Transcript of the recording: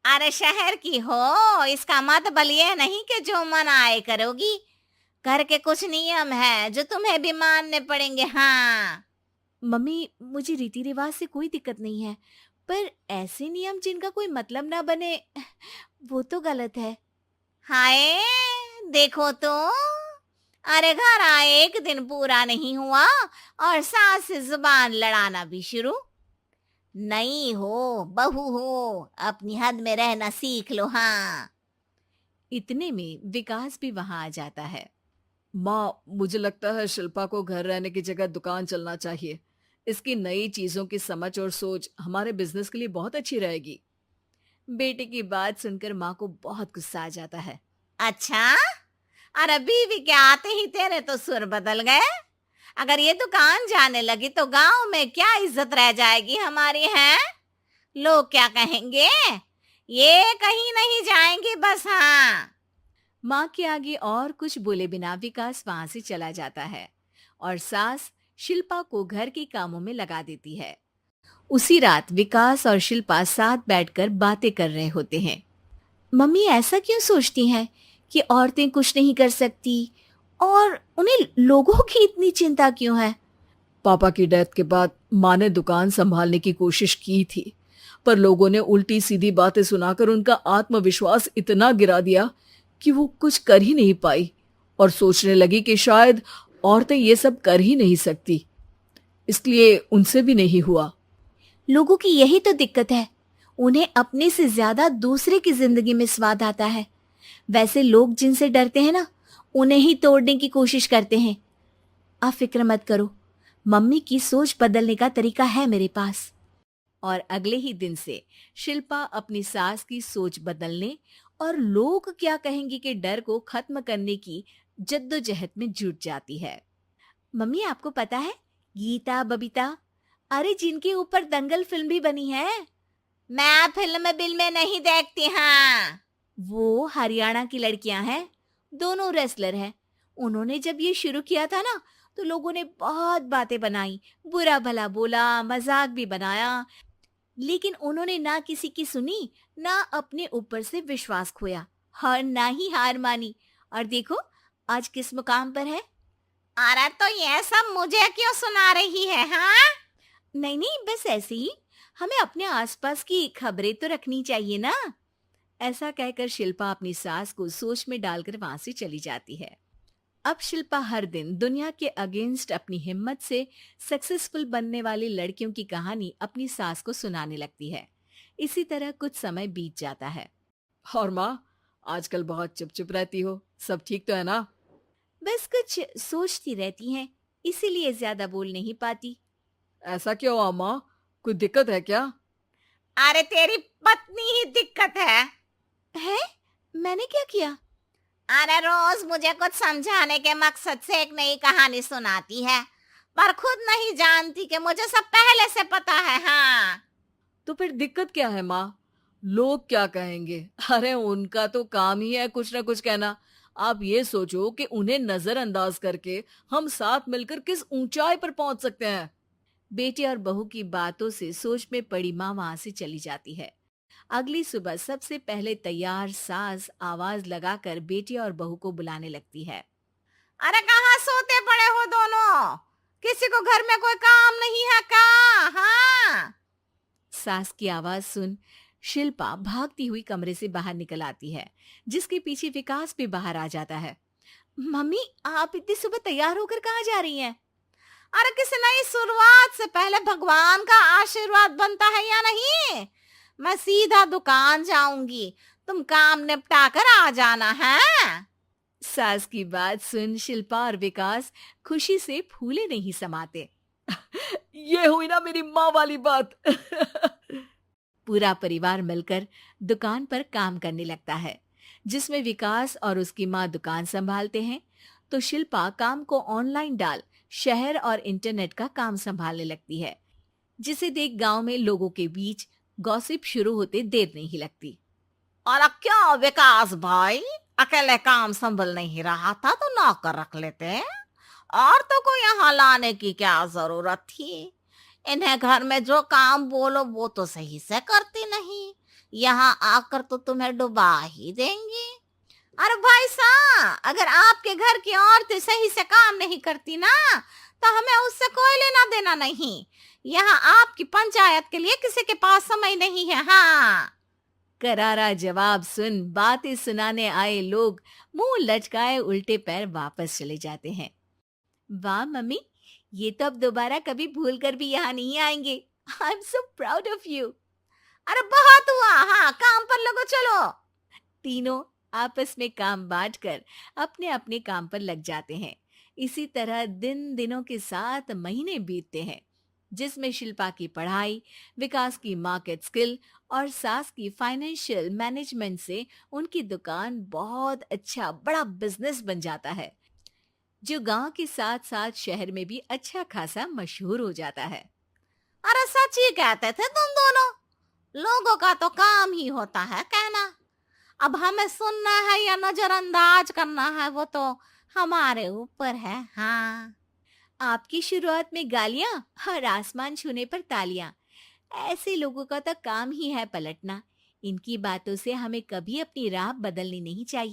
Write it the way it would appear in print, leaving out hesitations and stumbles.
अरे शहर की हो, इसका मतलब ये नहीं कि जो मन आए करोगी। घर के कुछ नियम है जो तुम्हें भी मानने पड़ेंगे। हाँ। मम्मी, मुझे रीति रिवाज से कोई दिक्कत नहीं है, पर ऐसे नियम जिनका कोई मतलब ना बने वो तो गलत है। हाय, देखो तो। अरे घर आए एक दिन पूरा नहीं हुआ और सास से जुबान लड़ाना भी शुरू। नहीं हो, बहू हो, अपनी हद में रहना सीख लो। हाँ। इतने में विकास भी वहां आ जाता है। माँ, मुझे लगता है शिल्पा को घर रहने की जगह दुकान चलना चाहिए। इसकी नई चीजों की समझ और सोच हमारे बिजनेस के लिए बहुत अच्छी रहेगी। बेटे की बात सुनकर माँ को बहुत गुस्सा आ जाता है। अच्छा, अरे बीवी के आते ही तेरे तो सुर बदल गए। अगर ये दुकान जाने लगी तो गांव में क्या इज्जत रह जाएगी हमारी है? लोग क्या कहेंगे? ये कहीं नहीं जाएंगी बस। हाँ। माँ के आगे और कुछ बोले बिना विकास वहां से चला जाता है और सास शिल्पा को घर के कामों में लगा देती है। उसी रात विकास और शिल्पा साथ बैठकर बातें कर रहे होते हैं। मम्मी ऐसा क्यों सोचती हैं कि औरतें कुछ नहीं कर सकती, और उन्हें लोगों की इतनी चिंता क्यों है? पापा की डेथ के बाद माँ ने दुकान संभालने की कोशिश की थी, पर लोगों ने उल्टी सीधी बातें सुनाकर उनका आत्मविश्वास इतना गिरा दिया कि वो कुछ कर ही नहीं पाई और सोचने लगी कि शायद औरतें ये सब कर ही नहीं सकती। इसलिए उनसे भी नहीं हुआ। लोगों की यही तो दिक्कत है, उन्हें अपने से ज्यादा दूसरे की जिंदगी में स्वाद आता है। वैसे लोग जिनसे डरते हैं ना, उन्हें ही तोड़ने की कोशिश करते हैं। आप फिक्र मत करो, मम्मी की सोच बदलने का तरीका है मेरे पास। और अगले ही दिन से शिल्पा अपनी सास की सोच बदलने और लोग क्या कहेंगे के डर को खत्म करने की जद्दोजहद में जुट जाती है। मम्मी, आपको पता है, गीता बबीता, अरे जिनके ऊपर दंगल फिल्म भी बनी है, मैं फिल्म बिल में नहीं देखती। हाँ। वो हरियाणा की लड़कियां हैं। दोनों रेसलर हैं। उन्होंने जब ये शुरू किया था ना, तो लोगों ने बहुत बातें बनाई, बुरा भला बोला, मजाक भी बनाया, लेकिन उन्होंने ना किसी की सुनी, ना अपने ऊपर से विश्वास खोया और ना ही हार मानी। और देखो आज किस मुकाम पर है। अरे तो ये सब मुझे क्यों सुना रही है? हाँ। नहीं नहीं, बस ऐसे ही, हमें अपने आसपास की खबरें तो रखनी चाहिए ना। ऐसा कहकर शिल्पा अपनी सास को सोच में डालकर वहां से चली जाती है। अब शिल्पा हर दिन दुनिया के अगेंस्ट अपनी हिम्मत से सक्सेसफुल बनने वाली लड़कियों की कहानी अपनी सास को सुनाने लगती है। इसी तरह कुछ समय बीत जाता है। और माँ, आजकल बहुत चुप चुप रहती हो, सब ठीक तो है ना? बस कुछ सोचती रहती हैं, इसीलिए ज्यादा बोल नहीं पाती। ऐसा क्यों हुआ माँ? कोई दिक्कत है क्या? अरे तेरी पत्नी ही दिक्कत है। है? मैंने क्या किया? अरे रोज मुझे कुछ समझाने के मकसद से एक नई कहानी सुनाती है, पर खुद नहीं जानती कि मुझे सब पहले से पता है। हाँ। तो फिर दिक्कत क्या है माँ? लोग क्या कहेंगे? अरे उनका तो काम ही है कुछ ना कुछ कहना। आप ये सोचो कि उन्हें नजरअंदाज करके हम साथ मिलकर किस ऊंचाई पर पहुंच सकते हैं। बेटे और बहू की बातों से सोच में पड़ी माँ वहां से चली जाती है। अगली सुबह सबसे पहले तैयार सास आवाज लगाकर बेटे और बहू को बुलाने लगती है। अरे कहाँ सोते पड़े हो दोनों? किसी को घर में कोई काम नहीं है का? हाँ। सास की आवाज सुन शिल्पा भागती हुई कमरे से बाहर निकल आती है, जिसके पीछे विकास भी बाहर आ जाता है। मम्मी, आप इतनी सुबह तैयार होकर कहाँ जा रही हैं? अरे किसी नई शुरुआत से पहले भगवान का आशीर्वाद बनता है या नहीं? मैं सीधा दुकान जाऊंगी, तुम काम निपटा कर आ जाना है। सास की बात सुन शिल्पा और विकास खुशी से फूले नहीं समाते। ये हुई ना मेरी माँ वाली बात। पूरा परिवार मिलकर दुकान पर काम करने लगता है, जिसमें विकास और उसकी माँ दुकान संभालते हैं, तो शिल्पा काम को ऑनलाइन डाल शहर और इंटरनेट का काम संभालने लगती है, जिसे देख गांव में लोगों के बीच गॉसिप शुरू होते देर नहीं लगती। और क्या विकास भाई, अकेले काम संभल नहीं रहा था तो नौकर रख लेते। और तो को यहाँ लाने की क्या जरूरत थी? इन्हें घर में जो काम बोलो वो तो सही से करती नहीं। यहाँ आकर तो तुम्हें डुबा ही देंगी। अरे भाई साहब, अगर आपके घर की औरतें सही से काम नहीं करती ना, तो हमें उससे कोई लेना देना नहीं। यहाँ आपकी पंचायत के लिए किसी के पास समय नहीं है। हाँ। करारा जवाब सुन बातें सुनाने आए लोग मुंह लटकाए उल्टे पैर वापस चले जाते हैं। वाह मम्मी, ये तो अब दोबारा कभी भूल कर भी यहाँ नहीं आएंगे। I am so proud of you. अरे बहुत हुआ, हाँ काम पर लगो चलो। तीनों आपस में काम बांटकर अपने अपने काम पर लग जाते हैं। इसी तरह दिनों के साथ महीने बीतते हैं, जिसमें शिल्पा की पढ़ाई, विकास की मार्केट स्किल और सास की फाइनेंशियल मैनेजमेंट से उनकी दुकान बहुत अच्छा बड़ा बिजनेस बन जाता है, जो गांव के साथ साथ शहर में भी अच्छा खासा मशहूर हो जाता है। अरे सच ही कहते थे तुम दोनों, लोगों का तो काम ही होता है कहना। अब हमें सुनना है या नजरअंदाज करना है वो तो हमारे ऊपर है। हाँ। आपकी शुरुआत में गालियां और आसमान छूने पर तालियां, ऐसे लोगों का तो काम ही है पलटना। इनकी बातों से हमें कभी अपनी राह बदलनी नहीं चाहिए।